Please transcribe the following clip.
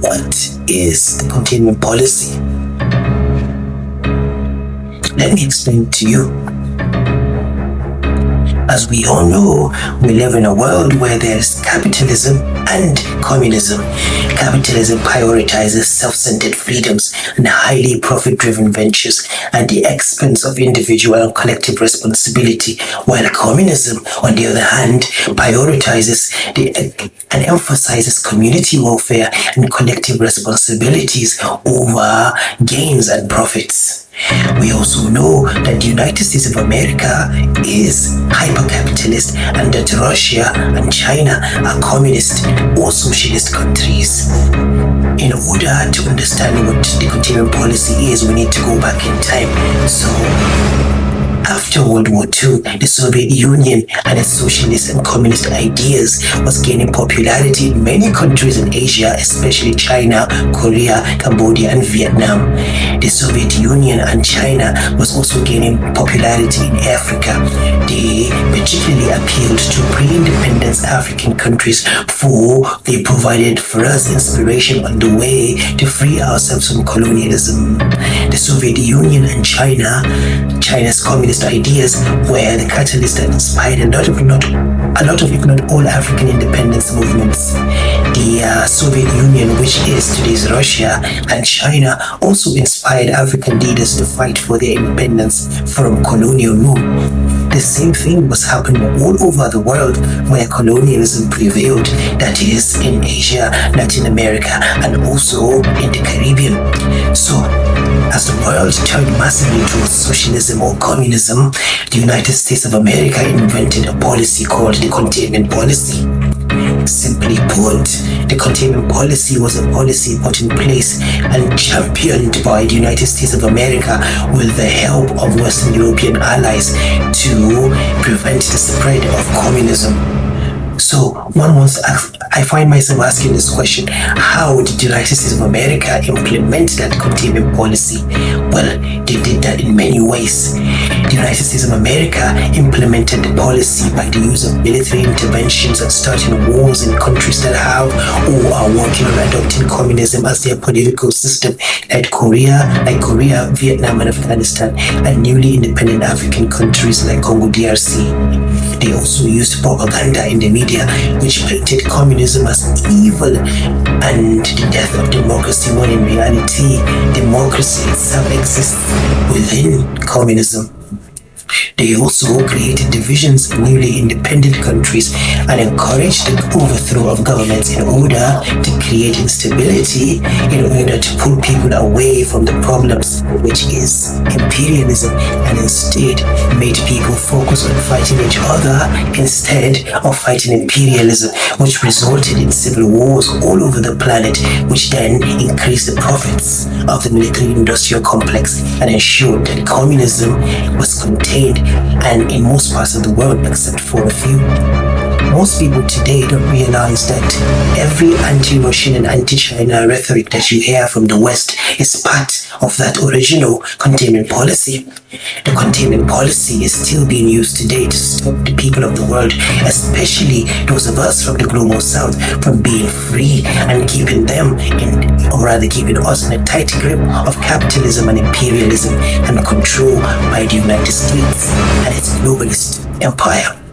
What is the containment policy? Let me explain to you. As we all know, we live in a world where there's capitalism and communism. Capitalism prioritizes self-centered freedoms and highly profit-driven ventures at the expense of individual and collective responsibility, while communism, on the other hand, prioritizes and emphasizes community welfare and collective responsibilities over gains and profits. We also know that the United States of America is hyper-capitalist and that Russia and China are communist or socialist countries. In order to understand what the containment policy is, we need to go back in time. So, after World War II, the Soviet Union and its socialist and communist ideas was gaining popularity in many countries in Asia, especially China, Korea, Cambodia, and Vietnam. The Soviet Union and China was also gaining popularity in Africa. They particularly appealed to pre-independence African countries, for they provided for us inspiration on the way to free ourselves from colonialism. The Soviet Union and China's communist ideas were the catalyst that inspired a lot of, if not all, African independence movements. The Soviet Union, which is today's Russia, and China also inspired African leaders to fight for their independence from colonial rule. The same thing was happening all over the world where colonialism prevailed, that is, in Asia, Latin America, and also in the Caribbean. So, as the world turned massively towards socialism or communism, the United States of America invented a policy called the Containment Policy. Simply put, the Containment Policy was a policy put in place and championed by the United States of America with the help of Western European allies to prevent the spread of communism. So I find myself asking this question: how did the United States of America implement that containment policy? Well, they did that in many ways. The United States of America implemented the policy by the use of military interventions and starting wars in countries that have or are working on adopting communism as their political system, like Korea, Vietnam, and Afghanistan, and newly independent African countries like Congo DRC. They also used propaganda in the media, which painted communism as evil and the death of democracy, when in reality, democracy itself exists within communism. They also created divisions in newly independent countries and encouraged the overthrow of governments in order to create instability, in order to pull people away from the problems, which is imperialism, and instead made people focus on fighting each other instead of fighting imperialism, which resulted in civil wars all over the planet, which then increased the profits of the military-industrial complex and ensured that communism was contained and in most parts of the world except for a few. Most people today don't realize that every anti-Russian and anti-China rhetoric that you hear from the West is part of that original containment policy. The containment policy is still being used today to stop the people of the world, especially those of us from the global south, from being free and keeping keeping us in a tight grip of capitalism and imperialism and control by the United States and its globalist empire.